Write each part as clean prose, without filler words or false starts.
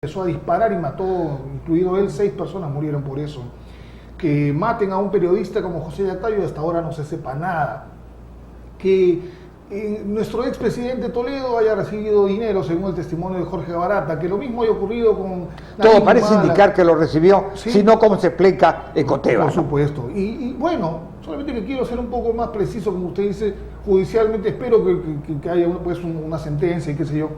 Empezó a disparar y mató, incluido él, 6 personas murieron por eso. Que maten a un periodista como José Yatayo, hasta ahora no se sepa nada. Que nuestro expresidente Toledo haya recibido dinero, según el testimonio de Jorge Barata, que lo mismo haya ocurrido con... Todo parece indicar que lo recibió, ¿sí? Si no, ¿cómo se explica Ecoteva? Por supuesto. Y bueno, solamente que quiero ser un poco más preciso, como usted dice, judicialmente espero que haya una sentencia y qué sé yo,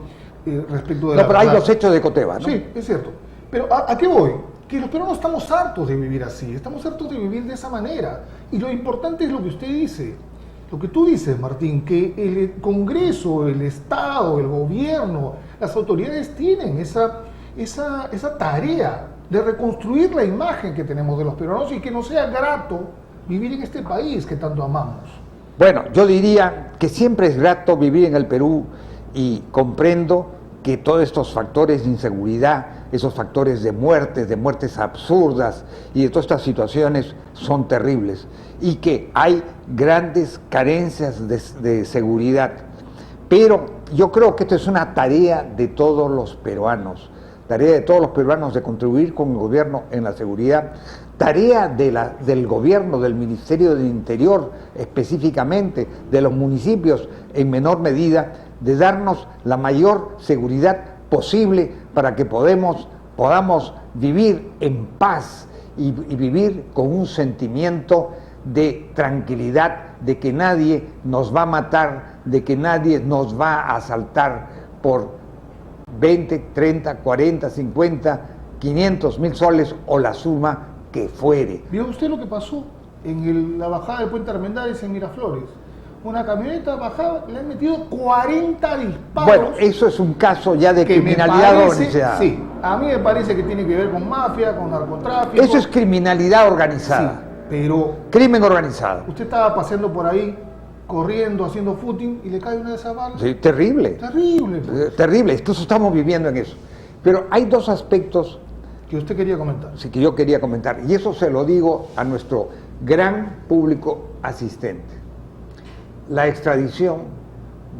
respecto de la... No, pero hay los hechos de Ecoteva, ¿no? Sí, es cierto. Pero ¿a qué voy? Que los peruanos estamos hartos de vivir así, estamos hartos de vivir de esa manera. Y lo importante es lo que usted dice, lo que tú dices, Martín, que el Congreso, el Estado, el gobierno, las autoridades tienen esa tarea de reconstruir la imagen que tenemos de los peruanos y que nos sea grato vivir en este país que tanto amamos. Bueno, yo diría que siempre es grato vivir en el Perú y comprendo que todos estos factores de inseguridad, esos factores de muertes absurdas y de todas estas situaciones son terribles y que hay grandes carencias de seguridad. Pero yo creo que esto es una tarea de todos los peruanos, de contribuir con el gobierno en la seguridad, tarea del gobierno, del Ministerio del Interior específicamente, de los municipios en menor medida, de darnos la mayor seguridad posible para que podamos vivir en paz y vivir con un sentimiento de tranquilidad, de que nadie nos va a matar, de que nadie nos va a asaltar por 20, 30, 40, 50, 500 mil soles o la suma que fuere. ¿Vio usted lo que pasó en la bajada del Puente Armendáriz en Miraflores? Una camioneta bajaba, le han metido 40 disparos. Bueno, eso es un caso ya de criminalidad organizada. Sí, a mí me parece que tiene que ver con mafia, con narcotráfico. Eso es criminalidad organizada. Sí, pero... crimen organizado. Usted estaba paseando por ahí, corriendo, haciendo footing, y le cae una de esas balas. Sí, terrible. Terrible. Pues. Terrible, entonces estamos viviendo en eso. Pero hay dos aspectos... que usted quería comentar. Sí, que yo quería comentar. Y eso se lo digo a nuestro gran público asistente. La extradición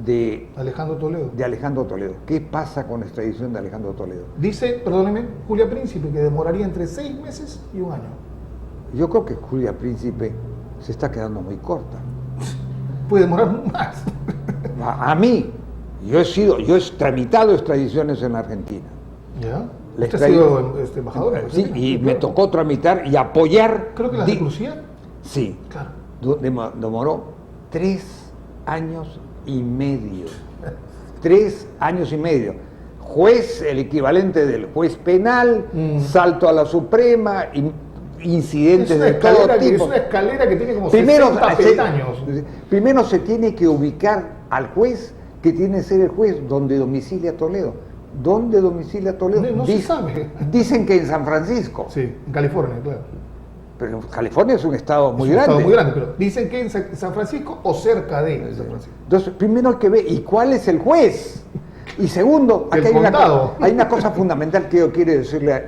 de Alejandro Toledo. ¿Qué pasa con la extradición de Alejandro Toledo? Dice, perdóneme, Julia Príncipe, que demoraría entre 6 meses y 1 año. Yo creo que Julia Príncipe se está quedando muy corta. Puede demorar más. A mí, yo he tramitado extradiciones en la Argentina. ¿Ya? ¿Usted ha sido embajador? Sí, y me tocó tramitar y apoyar. Creo que la de Lucía. Sí. Claro. Demoró 3 años y medio. 3 años y medio. Juez, el equivalente del juez penal, salto a la Suprema, incidentes de todo tipo. Es una escalera que tiene como 60 peldaños. Primero se tiene que ubicar al juez, que tiene que ser el juez donde domicilia Toledo. ¿Dónde domicilia Toledo? No se sabe. Dicen que en San Francisco. Sí, en California, claro. Pero California es un estado muy grande. Es un estado muy grande, pero dicen que en San Francisco o cerca de San Francisco. Entonces, primero hay que ver, ¿y cuál es el juez? Y segundo, aquí hay una cosa fundamental que yo quiero decirle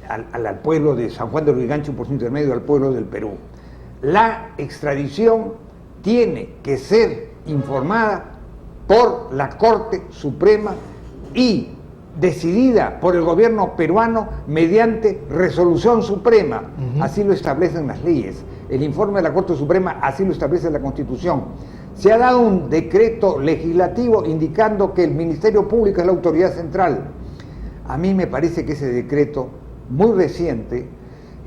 al pueblo de San Juan de Lurigancho, por su intermedio, al pueblo del Perú. La extradición tiene que ser informada por la Corte Suprema y decidida por el gobierno peruano mediante resolución suprema. Así lo establecen las leyes. El informe de la Corte Suprema así lo establece la Constitución. Se ha dado un decreto legislativo indicando que el Ministerio Público es la autoridad central. A mí me parece que ese decreto, muy reciente,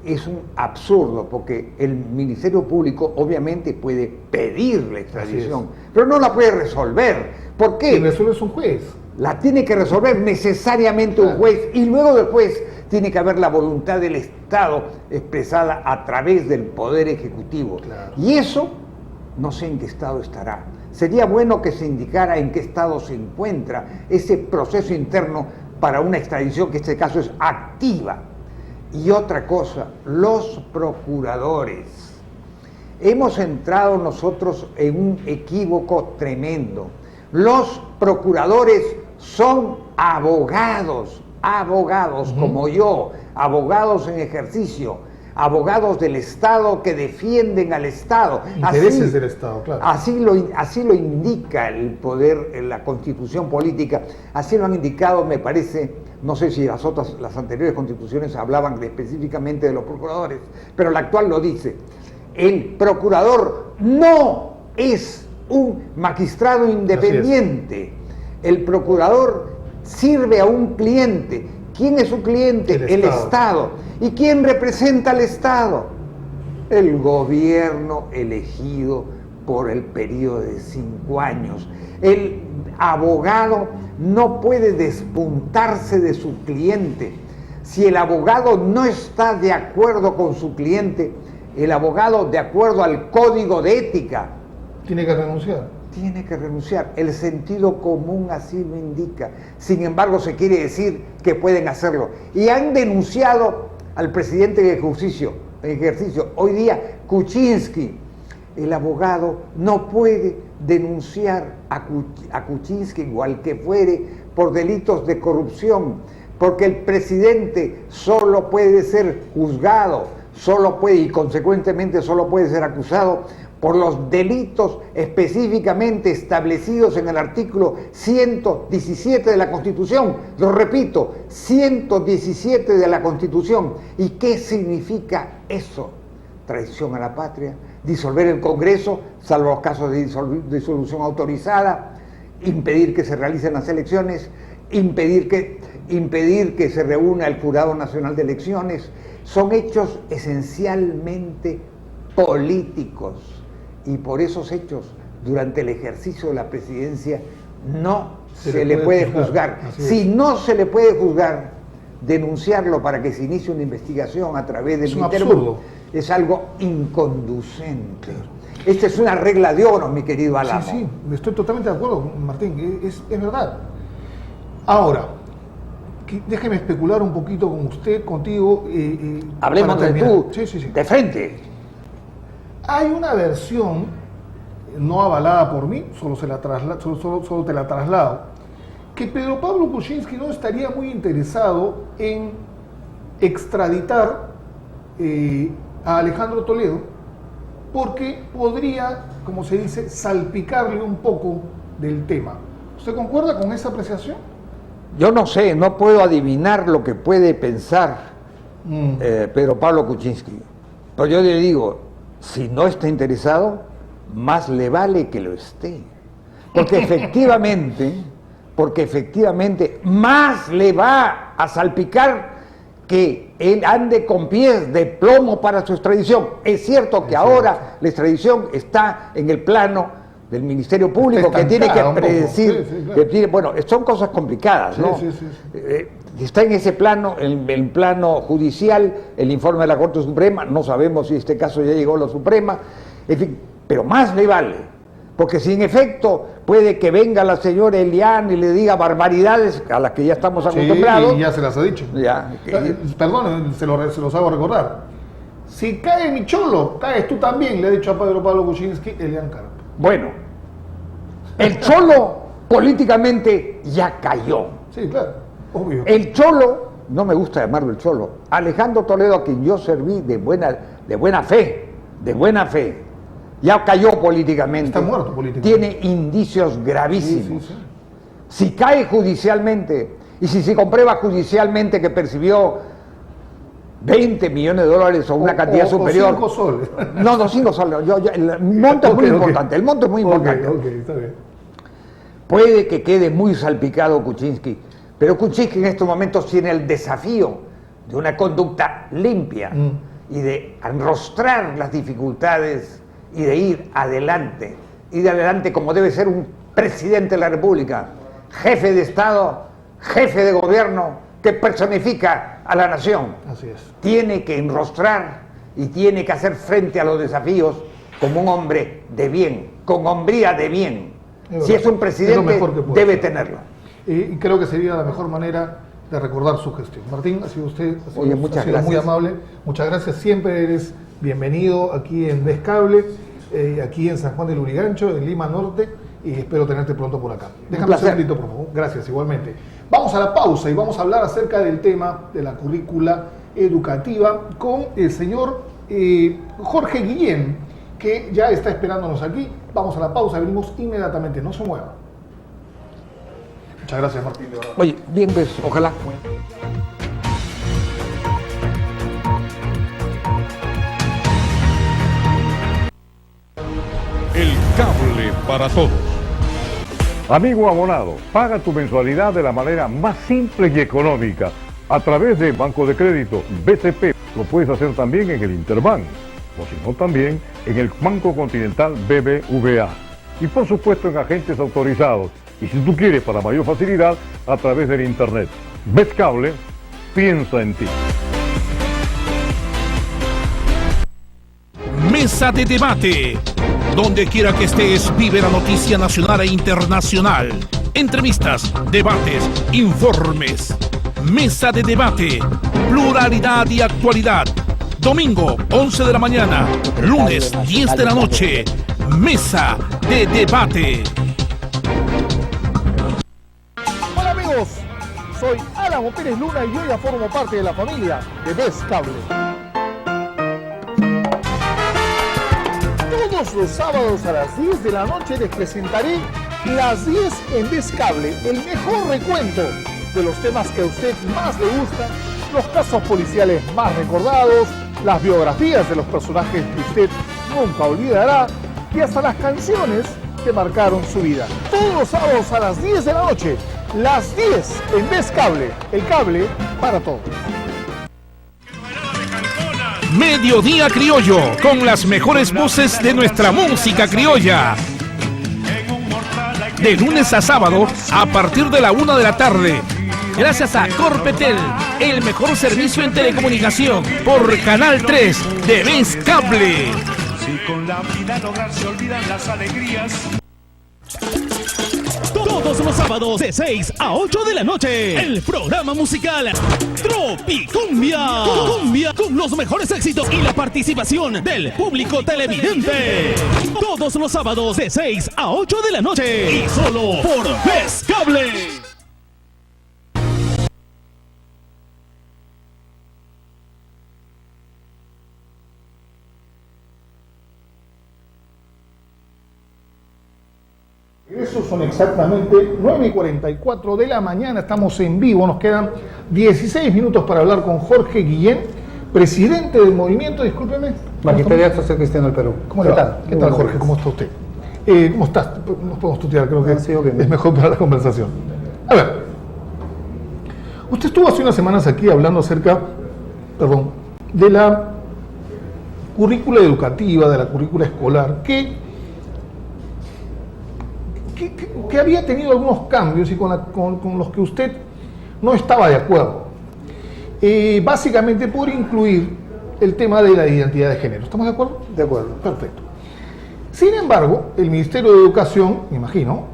es un absurdo, porque el Ministerio Público obviamente puede pedir la extradición, pero no la puede resolver. ¿Por qué? Quien resuelve es un juez. La tiene que resolver necesariamente un juez, y luego del juez tiene que haber la voluntad del Estado expresada a través del Poder Ejecutivo. Claro. Y eso no sé en qué estado estará. Sería bueno que se indicara en qué estado se encuentra ese proceso interno para una extradición que en este caso es activa. Y otra cosa, los procuradores. Hemos entrado nosotros en un equívoco tremendo. Los procuradores son abogados como yo, abogados en ejercicio, abogados del Estado que defienden al Estado. Intereses del Estado, claro. Así lo indica el poder, la Constitución política, así lo han indicado, me parece, no sé si las anteriores constituciones hablaban específicamente de los procuradores, pero la actual lo dice. El procurador no es un magistrado independiente. El procurador sirve a un cliente. ¿Quién es su cliente? El Estado. ¿Y quién representa al Estado? El gobierno elegido por el periodo de 5 años. El abogado no puede despuntarse de su cliente. Si el abogado no está de acuerdo con su cliente, el abogado, de acuerdo al código de ética, tiene que renunciar. Tiene que renunciar. El sentido común así lo indica. Sin embargo, se quiere decir que pueden hacerlo. Y han denunciado al presidente de ejercicio, hoy día, Kuczynski. El abogado no puede denunciar a Kuczynski o al que fuere por delitos de corrupción, porque el presidente solo puede ser juzgado, y consecuentemente solo puede ser acusado por los delitos específicamente establecidos en el artículo 117 de la Constitución. Lo repito, 117 de la Constitución. ¿Y qué significa eso? Traición a la patria, disolver el Congreso, salvo los casos de disolución autorizada, impedir que se realicen las elecciones, impedir que se reúna el Jurado Nacional de Elecciones. Son hechos esencialmente políticos. Y por esos hechos, durante el ejercicio de la presidencia, no se le puede juzgar. Si no se le puede juzgar, denunciarlo para que se inicie una investigación a través del Ministerio Público es algo inconducente. Esta es una regla de oro, mi querido Álamo. Sí, estoy totalmente de acuerdo, Martín, es verdad. Ahora, déjeme especular un poquito con usted, contigo. Hablemos de tú, de frente. Hay una versión, no avalada por mí, solo te la traslado, que Pedro Pablo Kuczynski no estaría muy interesado en extraditar a Alejandro Toledo, porque podría, como se dice, salpicarle un poco del tema. ¿Usted concuerda con esa apreciación? Yo no sé, no puedo adivinar lo que puede pensar Pedro Pablo Kuczynski, pero yo le digo, si no está interesado, más le vale que lo esté. Porque efectivamente, más le va a salpicar que él ande con pies de plomo para su extradición. Es cierto que ahora la extradición está en el plano del Ministerio Público, que tiene que predecir, bueno, son cosas complicadas, ¿no? Está en ese plano, en el plano judicial, el informe de la Corte Suprema, no sabemos si este caso ya llegó a la Suprema, en fin, pero más le vale, porque si en efecto puede que venga la señora Eliane y le diga barbaridades a las que ya estamos acostumbrados. Sí, ya se las ha dicho. Perdón, se los hago recordar. Si cae mi cholo, caes tú también, le ha dicho a Pedro Pablo Kuczynski, Eliane Carp. Bueno, el cholo políticamente ya cayó. Sí, claro. Obvio. El cholo, no me gusta llamarlo el cholo, Alejandro Toledo, a quien yo serví de buena fe, ya cayó políticamente. Está muerto políticamente. Tiene indicios gravísimos. Si cae judicialmente, y si se comprueba judicialmente que percibió 20 millones de dólares o una cantidad superior. 5 soles. No, 5 soles. El monto es muy importante. El monto es muy importante. Está bien. Puede que quede muy salpicado Kuczynski, pero Kuczynski en estos momentos tiene el desafío de una conducta limpia y de enrostrar las dificultades y de ir adelante como debe ser un presidente de la República, jefe de Estado, jefe de gobierno que personifica a la nación. Así es. Tiene que enrostrar y tiene que hacer frente a los desafíos como un hombre de bien, con hombría de bien. Si es un presidente, debe tenerlo. Y creo que sería la mejor manera de recordar su gestión. Martín, ha sido usted muchas gracias. Muy amable. Muchas gracias. Siempre eres bienvenido aquí en Descable, aquí en San Juan del Lurigancho, en Lima Norte, y espero tenerte pronto por acá. Déjame un segundito, por favor. Gracias, igualmente. Vamos a la pausa y vamos a hablar acerca del tema de la currícula educativa con el señor Jorge Guillén, que ya está esperándonos aquí. Vamos a la pausa, venimos inmediatamente, no se muevan. Muchas gracias, Martín, de verdad. Oye, bien, pues, ojalá. El cable para todos. Amigo abonado, paga tu mensualidad de la manera más simple y económica a través de Banco de Crédito BCP. Lo puedes hacer también en el Interbank, o si no también en el Banco Continental BBVA. Y por supuesto en agentes autorizados. Y si tú quieres para mayor facilidad, a través del Internet. ¿Ves Cable? Piensa en ti. Mesa de debate. Donde quiera que estés, vive la noticia nacional e internacional. Entrevistas, debates, informes. Mesa de debate. Pluralidad y actualidad. Domingo, 11 de la mañana. Lunes, 10 de la noche. Mesa de debate. Hola amigos, soy Álamo Pérez Luna y yo ya formo parte de la familia de Ves Cable. Todos los sábados a las 10 de la noche les presentaré Las 10 en Ves Cable, el mejor recuento de los temas que a usted más le gustan, los casos policiales más recordados, las biografías de los personajes que usted nunca olvidará y hasta las canciones que marcaron su vida. Todos los sábados a las 10 de la noche, Las 10 en Ves Cable, el cable para todos. Mediodía Criollo, con las mejores voces de nuestra música criolla. De lunes a sábado, a partir de la 1 de la tarde. Gracias a Corpetel, el mejor servicio en telecomunicación, por Canal 3 de Ves Cable. Si con la vida lograr se olvidan las alegrías. Todos los sábados de 6 a 8 de la noche, el programa musical Tropicumbia. Cumbia con los mejores éxitos y la participación del público televidente. Todos los sábados de 6 a 8 de la noche y solo por Ves Cable. Esos son exactamente 9:44 de la mañana, estamos en vivo, nos quedan 16 minutos para hablar con Jorge Guillén, presidente del movimiento, discúlpeme. Magisterio Social Cristiano del Perú. ¿Cómo le va? ¿Qué tal, Jorge? ¿Cómo está usted? ¿Cómo estás? Nos podemos tutear, creo que Sí, bien. es mejor para la conversación. A ver, usted estuvo hace unas semanas aquí hablando acerca, de la currícula educativa, de la currícula escolar, que había tenido algunos cambios y con los que usted no estaba de acuerdo. Básicamente por incluir el tema de la identidad de género. ¿Estamos de acuerdo? De acuerdo. Perfecto. Sin embargo, el Ministerio de Educación, me imagino,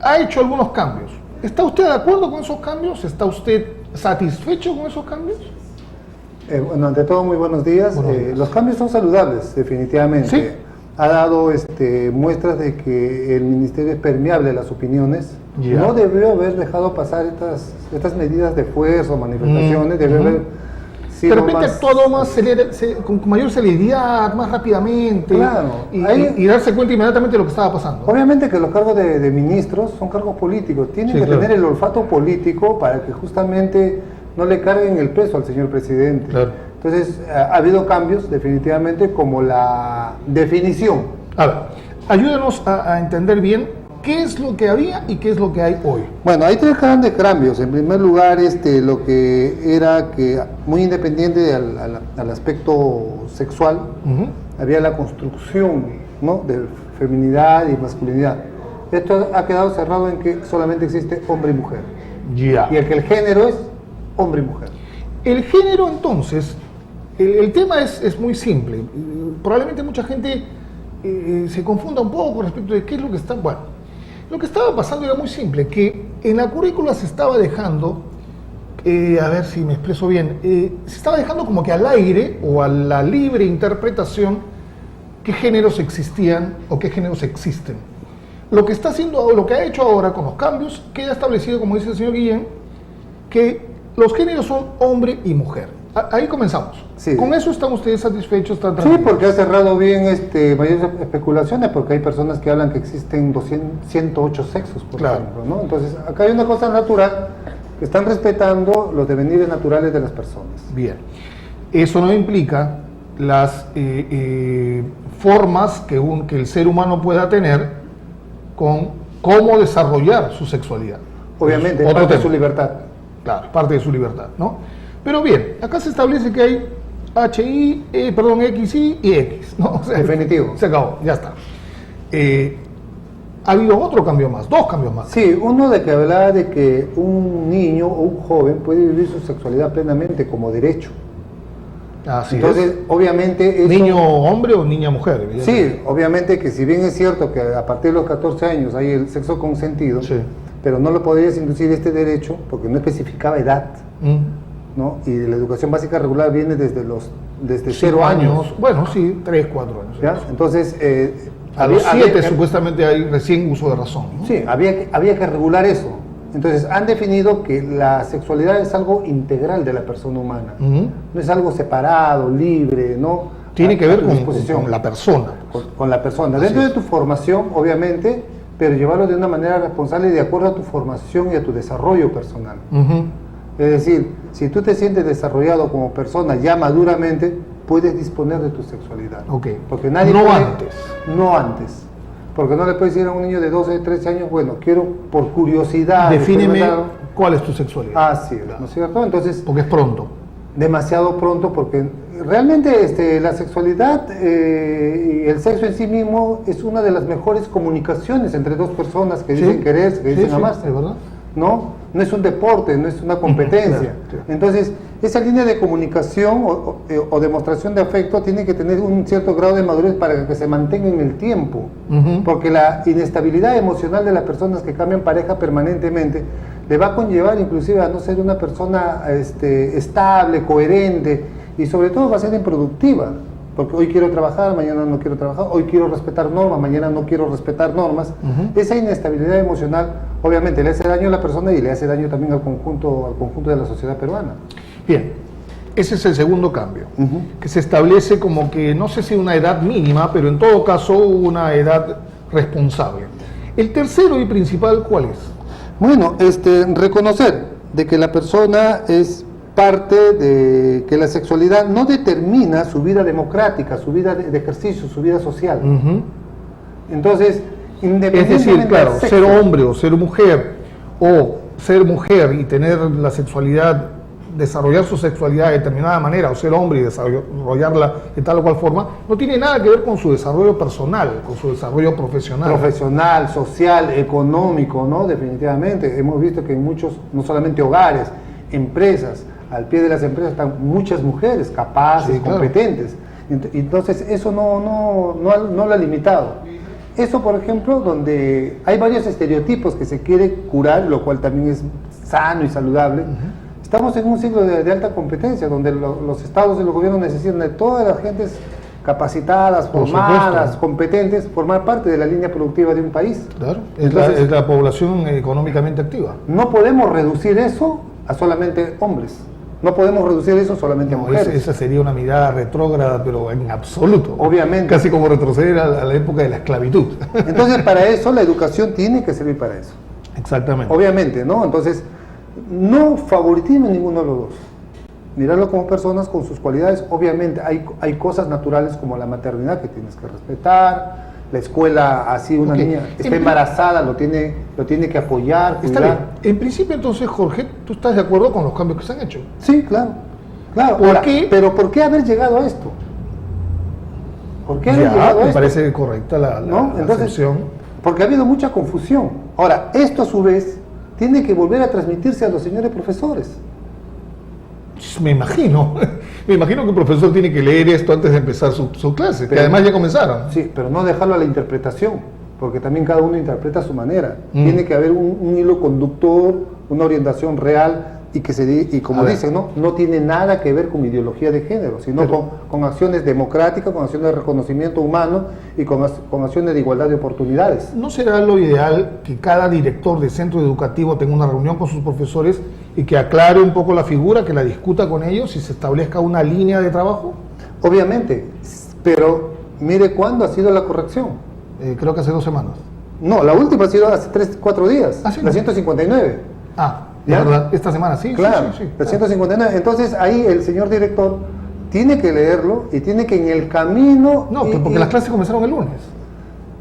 ha hecho algunos cambios. ¿Está usted de acuerdo con esos cambios? ¿Está usted satisfecho con esos cambios? Bueno, ante todo, muy buenos días. Buenos días. Los cambios son saludables, definitivamente. Sí. Ha dado muestras de que el Ministerio es permeable a las opiniones. Ya. No debió haber dejado pasar estas medidas de fuerza o manifestaciones. Debió haber De sido repente más... todo más con mayor celeridad, más rápidamente, Claro. y darse cuenta inmediatamente de lo que estaba pasando. Obviamente que los cargos de ministros son cargos políticos. Tienen Sí, que claro. tener el olfato político para que justamente no le carguen el peso al señor presidente. Claro. Entonces, ha habido cambios, definitivamente, como la definición. A ver, ayúdenos a entender bien qué es lo que había y qué es lo que hay hoy. Bueno, hay tres grandes cambios. En primer lugar, lo que era que muy independiente al aspecto sexual, Ujú. había la construcción, ¿no?, de feminidad y masculinidad. Esto ha quedado cerrado en que solamente existe hombre y mujer. Ya. Y el género es hombre y mujer. El género, entonces, el tema es muy simple. Probablemente mucha gente se confunda un poco respecto de qué es lo que está... Bueno, lo que estaba pasando era muy simple, que en la currícula se estaba dejando, a ver si me expreso bien, se estaba dejando como que al aire o a la libre interpretación qué géneros existían o qué géneros existen. Lo que está haciendo, lo que ha hecho ahora con los cambios, queda establecido, como dice el señor Guillén, que los géneros son hombre y mujer. Ahí comenzamos. Sí. ¿Con eso están ustedes satisfechos? ¿Están Sí, tranquilos? porque ha cerrado bien mayores especulaciones, porque hay personas que hablan que existen 108 sexos, por Claro. ejemplo, ¿no? Entonces, acá hay una cosa natural, que están respetando los devenires naturales de las personas. Bien. Eso no implica las formas que el ser humano pueda tener con cómo desarrollar su sexualidad. Obviamente, Es es otro parte de tema. su libertad. Claro, parte de su libertad, ¿no? Pero bien, acá se establece que hay XY y X, ¿no? O sea, Definitivo. Se acabó, ya está. Ha habido otro cambio más, dos cambios más. Sí, uno de que hablaba de que un niño o un joven puede vivir su sexualidad plenamente como derecho. Así Entonces, es. obviamente... eso- ¿Niño hombre o niña mujer? Evidentemente. Sí, obviamente que si bien es cierto que a partir de los 14 años hay el sexo consentido, Sí. pero no lo podrías inducir este derecho porque no especificaba edad, ¿no? Y la educación básica regular viene desde 0 años. Bueno, sí, 3, 4 años. ¿Ya? Entonces, A los había 7 que- supuestamente hay recién uso de razón, ¿no? Sí, había que regular eso. Entonces, han definido que la sexualidad es algo integral de la persona humana. Ujú. No es algo separado, libre, ¿no? Tiene que ver tu con disposición. la persona. Con la persona. Así Dentro es. de tu formación, obviamente, pero llevarlo de una manera responsable y de acuerdo a tu formación y a tu desarrollo personal. Ujú. Es decir, si tú te sientes desarrollado como persona ya maduramente, puedes disponer de tu sexualidad. Ok. Porque nadie No puede- antes. No antes. Porque no le puedes decir a un niño de 12, 13 años, bueno, quiero por curiosidad. Defíneme experimentar. cuál es tu sexualidad. Así es, ¿no es cierto? Entonces, Porque es pronto. demasiado pronto porque realmente la sexualidad y el sexo en sí mismo es una de las mejores comunicaciones entre dos personas que dicen quererse, que Sí, dicen sí, amarse, es verdad. ¿no? No es un deporte, no es una competencia. Claro, claro. Entonces, esa línea de comunicación o demostración de afecto tiene que tener un cierto grado de madurez para que se mantenga en el tiempo. Ujú. Porque la inestabilidad emocional de las personas que cambian pareja permanentemente le va a conllevar inclusive a no ser una persona estable, coherente y sobre todo va a ser improductiva. Porque hoy quiero trabajar, mañana no quiero trabajar, hoy quiero respetar normas, mañana no quiero respetar normas. Ujú. Esa inestabilidad emocional obviamente le hace daño a la persona y le hace daño también al conjunto de la sociedad peruana. Bien, ese es el segundo cambio, Ujú. que se establece como que, no sé si una edad mínima, pero en todo caso una edad responsable. El tercero y principal, ¿cuál es? Bueno, reconocer de que la persona es parte de que la sexualidad no determina su vida democrática, su vida de ejercicio, su vida social. Ujú. Entonces, Es independientemente decir, claro, del sexo, ser hombre o ser mujer y tener la sexualidad, desarrollar su sexualidad de determinada manera, o ser hombre y desarrollarla de tal o cual forma, no tiene nada que ver con su desarrollo personal, con su desarrollo profesional. profesional, social, económico, ¿no? Definitivamente. Hemos visto que en muchos, no solamente hogares, empresas, al pie de las empresas están muchas mujeres capaces, Sí, claro. competentes. Entonces, eso no lo ha limitado. Eso, por ejemplo, donde hay varios estereotipos que se quiere curar, lo cual también es sano y saludable. Estamos en un siglo de alta competencia, donde los estados y los gobiernos necesitan de todas las gentes capacitadas, Por formadas, supuesto. competentes, formar parte de la línea productiva de un país. Claro, Entonces, es la población económicamente activa. no podemos reducir eso a solamente hombres. No podemos reducir eso solamente a No, mujeres. esa sería una mirada retrógrada, pero en absoluto. Obviamente. Casi como retroceder a la época de la esclavitud. Entonces, para eso, la educación tiene que servir para eso. Exactamente. Obviamente, ¿no? Entonces, no favoritismo en ninguno de los dos. Mirarlo como personas con sus cualidades. Obviamente, hay cosas naturales como la maternidad que tienes que respetar. La escuela, así una Ok. niña está embarazada, lo tiene que apoyar, Está cuidar. bien. En principio, entonces, Jorge, ¿tú estás de acuerdo con los cambios que se han hecho? Sí, claro. Claro. ¿Por Ahora, qué? Pero ¿por qué haber llegado a esto? ¿Por qué haber llegado a me esto? parece correcta la ¿No? Entonces, acepción. porque ha habido mucha confusión. Ahora, esto a su vez tiene que volver a transmitirse a los señores profesores. Me imagino. Me imagino que el profesor tiene que leer esto antes de empezar su clase, que Pero- además ya comenzaron. Sí, pero no dejarlo a la interpretación, porque también cada uno interpreta a su manera. Mm. Tiene que haber un hilo conductor, una orientación real y como dicen, no tiene nada que ver con ideología de género, sino con acciones democráticas, con acciones de reconocimiento humano y con acciones de igualdad de oportunidades. ¿No será lo ideal que cada director de centro educativo tenga una reunión con sus profesores y que aclare un poco la figura, que la discuta con ellos y se establezca una línea de trabajo? Obviamente, pero mire cuándo ha sido la corrección. Creo que hace 2 semanas. No, la última ha sido hace 3-4 días, ¿Ah, sí? La 159. ¿Ya? ¿Verdad? Esta semana, sí. Claro, sí. La 159. Entonces ahí el señor director tiene que leerlo y tiene que en el camino... No, porque las clases comenzaron el lunes.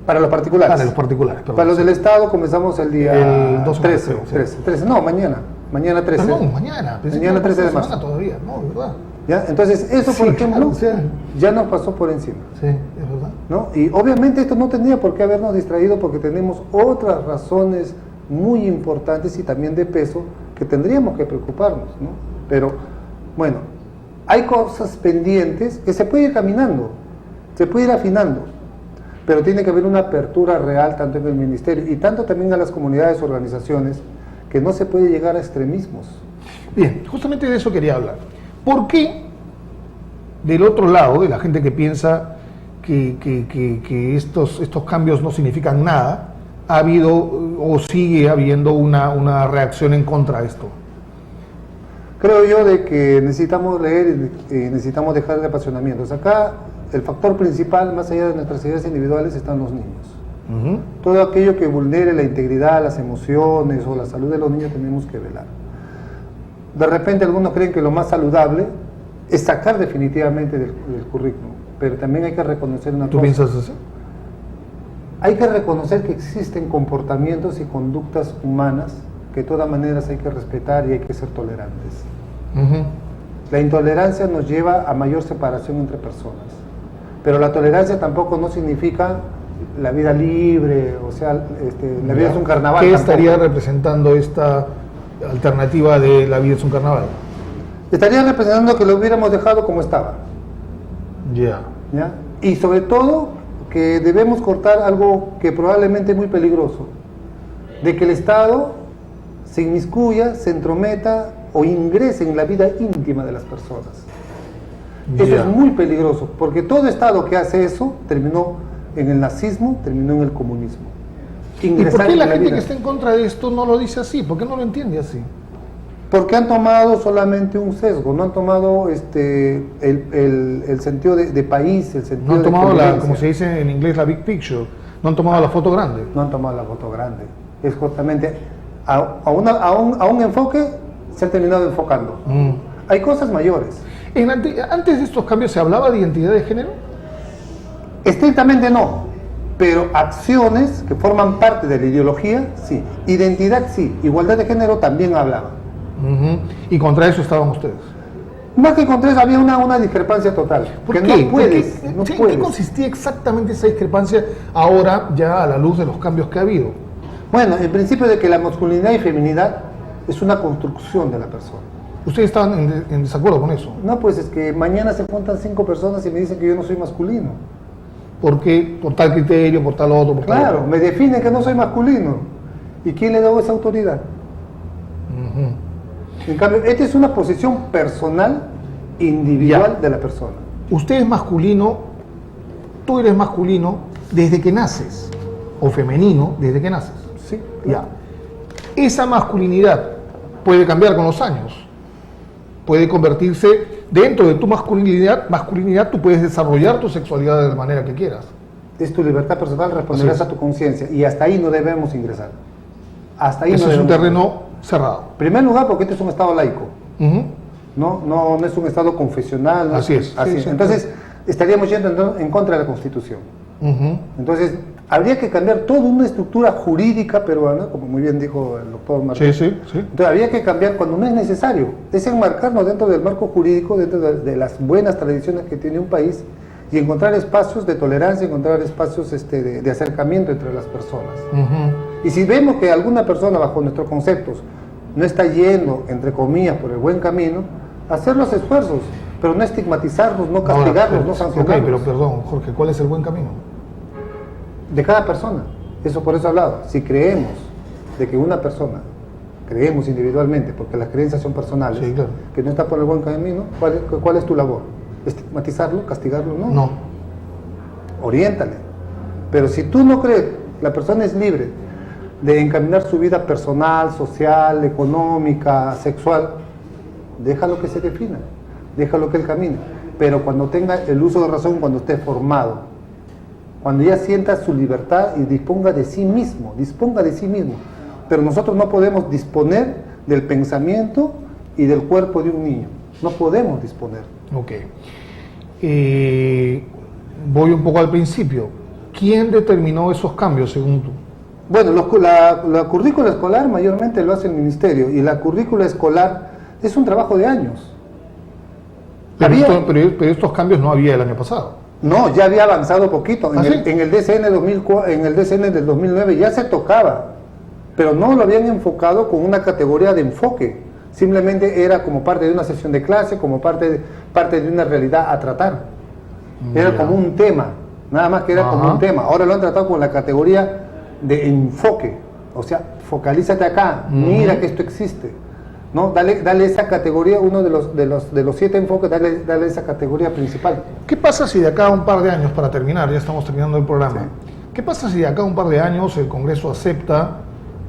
Para los particulares. Para los particulares, perdón. Para los del Estado comenzamos el día el 12, 13, creo, 13. No, mañana 13. Perdón, mañana. Mañana 13 de marzo. Todavía, no, ¿verdad? ¿Ya? Entonces eso, por ejemplo, claro, ya nos pasó por encima. Sí, es verdad. ¿No? Y obviamente esto no tendría por qué habernos distraído porque tenemos otras razones muy importantes y también de peso que tendríamos que preocuparnos, ¿no? Pero, bueno, hay cosas pendientes que se puede ir caminando, se puede ir afinando, pero tiene que haber una apertura real tanto en el ministerio y tanto también a las comunidades, organizaciones, que no se puede llegar a extremismos. Bien, justamente de eso quería hablar. ¿Por qué del otro lado, de la gente que piensa que estos cambios no significan nada, ha habido o sigue habiendo una reacción en contra de esto? Creo yo de que necesitamos leer y necesitamos dejar de apasionamientos. Acá el factor principal, más allá de nuestras ideas individuales, están los niños. Todo aquello que vulnere la integridad, las emociones o la salud de los niños tenemos que velar. De repente algunos creen que lo más saludable es sacar definitivamente del currículum, pero también hay que reconocer una cosa. ¿Tú piensas así? Hay que reconocer que existen comportamientos y conductas humanas que de todas maneras hay que respetar y hay que ser tolerantes. La intolerancia nos lleva a mayor separación entre personas, pero la tolerancia tampoco no significa la vida libre, o sea, la vida es un carnaval. ¿Qué tampoco estaría representando esta alternativa de la vida es un carnaval? Estaría representando que lo hubiéramos dejado como estaba. ¿Ya? Y sobre todo que debemos cortar algo que probablemente es muy peligroso, de que el Estado se inmiscuya, se entrometa o ingrese en la vida íntima de las personas. Eso es muy peligroso, porque todo Estado que hace eso terminó en el nazismo, terminó en el comunismo. ¿Y por qué la gente que está en contra de esto no lo dice así? ¿Por qué no lo entiende así? Porque han tomado solamente un sesgo, no han tomado el sentido de país, el sentido no han tomado de como se dice en inglés, la big picture, no han tomado la foto grande. No han tomado la foto grande. Es justamente a un enfoque se han terminado enfocando. Hay cosas mayores. Antes de estos cambios, ¿se hablaba de identidad de género? Estrictamente no, pero acciones que forman parte de la ideología, sí. Identidad, sí. Igualdad de género también hablaba. Y contra eso estaban ustedes. Más que contra eso había una discrepancia total. ¿Por qué? No puedes. ¿En qué consistía exactamente esa discrepancia ahora, ya a la luz de los cambios que ha habido? Bueno, el principio de que la masculinidad y feminidad es una construcción de la persona. ¿Ustedes estaban en desacuerdo con eso? No, pues es que mañana se juntan 5 personas y me dicen que yo no soy masculino. ¿Por qué? ¿Por tal criterio, por tal otro? Claro, me definen que no soy masculino. ¿Y quién le da esa autoridad? En cambio, esta es una posición personal, individual de la persona. Usted es masculino, tú eres masculino desde que naces, o femenino desde que naces. Sí. Ya. Esa masculinidad puede cambiar con los años. Puede convertirse dentro de tu masculinidad tú puedes desarrollar tu sexualidad de la manera que quieras. Es tu libertad personal, responderás a tu conciencia y hasta ahí no debemos ingresar. Hasta ahí Eso no es un debemos terreno cerrado. En primer lugar, porque este es un Estado laico. No es un Estado confesional. Así es. Así. Sí, entonces, estaríamos yendo en contra de la Constitución. Entonces, habría que cambiar toda una estructura jurídica peruana, como muy bien dijo el doctor Martín. Sí. Entonces, habría que cambiar cuando no es necesario. Es enmarcarnos dentro del marco jurídico, dentro de las buenas tradiciones que tiene un país y encontrar espacios de tolerancia, encontrar espacios de acercamiento entre las personas. Y si vemos que alguna persona, bajo nuestros conceptos, no está yendo, entre comillas, por el buen camino, hacer los esfuerzos, pero no estigmatizarnos, no castigarnos, no sancionarnos. Ok, pero perdón, Jorge, ¿cuál es el buen camino? De cada persona. Por eso he hablado. Si creemos de que una persona creemos individualmente, porque las creencias son personales, Sí, claro. que no está por el buen camino, ¿cuál es tu labor? ¿Estigmatizarlo? ¿Castigarlo? No. No. Oriéntale. Pero si tú no crees, la persona es libre de encaminar su vida personal, social, económica, sexual, déjalo que se defina, déjalo que él camine. Pero cuando tenga el uso de razón, cuando esté formado, cuando ya sienta su libertad y disponga de sí mismo. Pero nosotros no podemos disponer del pensamiento y del cuerpo de un niño. No podemos disponer. Ok. Voy un poco al principio. ¿Quién determinó esos cambios según tú? Bueno, la currícula escolar mayormente lo hace el ministerio, y la currícula escolar es un trabajo de años. Pero estos cambios no había el año pasado. No, ya había avanzado poquito. ¿Ah, sí? En el DCN del 2009 ya se tocaba, pero no lo habían enfocado con una categoría de enfoque. Simplemente era como parte de una sesión de clase, como parte de una realidad a tratar. Era como un tema, nada más que era como un tema. Ahora lo han tratado con la categoría de enfoque. O sea, focalízate acá, mira que esto existe. ¿No? Dale esa categoría, uno de los 7 enfoques, dale esa categoría principal. ¿Qué pasa si de acá a un par de años, para terminar, ya estamos terminando el programa, Sí. ¿Qué pasa si de acá a un par de años el Congreso acepta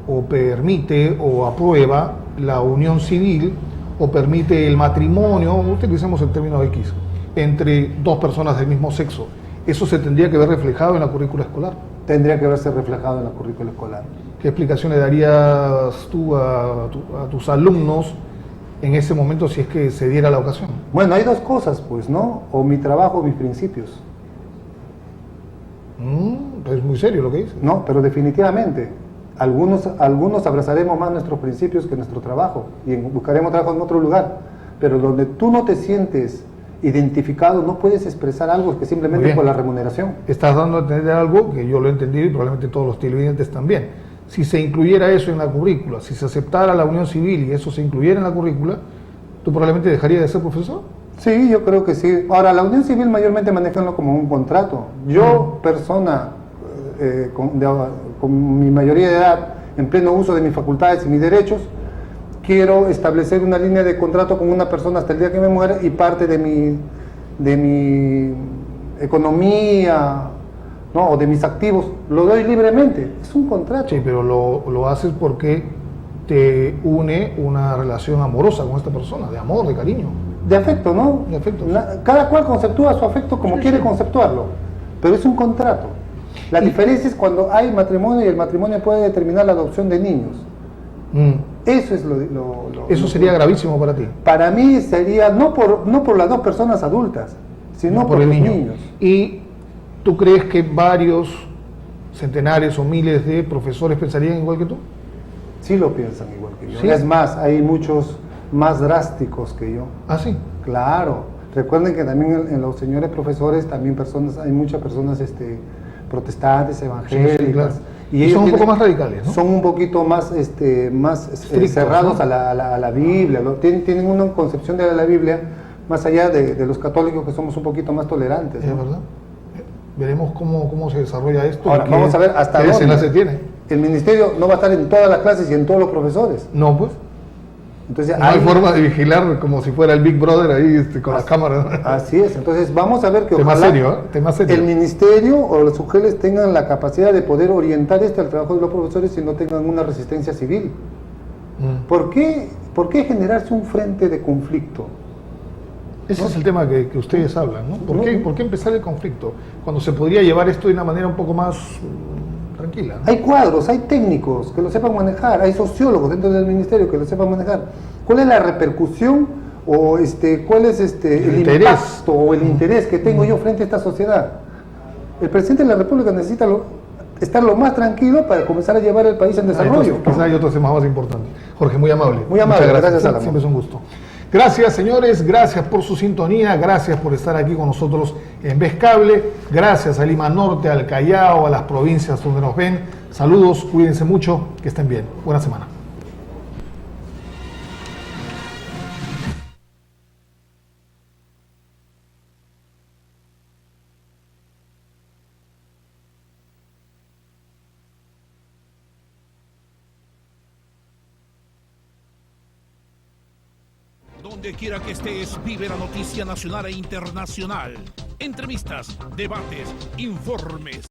o permite o aprueba la unión civil o permite el matrimonio, utilicemos el término X, entre dos personas del mismo sexo? Eso se tendría que ver reflejado en la currícula escolar. Tendría que verse reflejado en la currícula escolar. ¿Qué explicación le darías tú a tus alumnos en ese momento si es que se diera la ocasión? Bueno, hay dos cosas, pues, ¿no? O mi trabajo o mis principios. Es muy serio lo que dices. No, pero definitivamente, algunos abrazaremos más nuestros principios que nuestro trabajo y buscaremos trabajo en otro lugar. Pero donde tú no te sientes identificado, no puedes expresar algo que simplemente por la remuneración. Estás dando a entender algo que yo lo he entendido y probablemente todos los televidentes también. Si se incluyera eso en la currícula, si se aceptara la unión civil y eso se incluyera en la currícula, ¿tú probablemente dejarías de ser profesor? Sí, yo creo que sí. Ahora, la unión civil mayormente manejanlo como un contrato. Yo, persona con mi mayoría de edad, en pleno uso de mis facultades y mis derechos, quiero establecer una línea de contrato con una persona hasta el día que me muera, y parte de mi economía, ¿no? O de mis activos lo doy libremente. Es un contrato. Sí, pero lo haces porque te une una relación amorosa con esta persona, de amor, de cariño. De afecto, ¿no? De afecto. Cada cual conceptúa su afecto como quiere conceptuarlo, pero es un contrato. La diferencia es cuando hay matrimonio y el matrimonio puede determinar la adopción de niños. Eso es Eso sería gravísimo para ti. Para mí sería no por las dos personas adultas, sino por el los niño. niños. ¿Y tú crees que varios centenares o miles de profesores pensarían igual que tú? Sí lo piensan igual que yo. ¿Sí? Es más, hay muchos más drásticos que yo. Ah, sí. Claro. Recuerden que también en los señores profesores también hay muchas personas protestantes, evangélicas. Sí, claro. Y ellos son un poco tienen- más radicales, ¿no? Son un poquito más, Estrictos, cerrados, ¿no? a la Biblia. Tienen una concepción de la Biblia más allá de los católicos, que somos un poquito más tolerantes, Es ¿no? verdad. Veremos cómo se desarrolla esto. Ahora, y vamos a ver hasta qué dónde. desenlace tiene. El ministerio no va a estar en todas las clases y en todos los profesores. No, pues. Entonces, No hay forma de vigilar como si fuera el Big Brother ahí con las cámaras. Así es. Entonces, vamos a ver que Tema ojalá serio, ¿eh? Tema serio. el ministerio o los UGELes tengan la capacidad de poder orientar al trabajo de los profesores y no tengan una resistencia civil. ¿Por qué generarse un frente de conflicto? Ese es el tema que ustedes hablan, ¿no? ¿Por qué empezar el conflicto cuando se podría llevar esto de una manera un poco más tranquila, ¿no? Hay cuadros, hay técnicos que lo sepan manejar, hay sociólogos dentro del ministerio que lo sepan manejar. ¿Cuál es la repercusión o cuál es el interés. impacto o el interés que tengo yo frente a esta sociedad? El presidente de la República necesita estar lo más tranquilo para comenzar a llevar el país en desarrollo. Entonces, quizá hay otros temas más importantes. Jorge, muy amable. Muy amable, Muchas gracias, Álamo. Siempre es un gusto. Gracias, señores, gracias por su sintonía, gracias por estar aquí con nosotros en Vez Cable, gracias a Lima Norte, al Callao, a las provincias donde nos ven. Saludos, cuídense mucho, que estén bien. Buena semana. Donde quiera que estés, vive la noticia nacional e internacional. Entrevistas, debates, informes.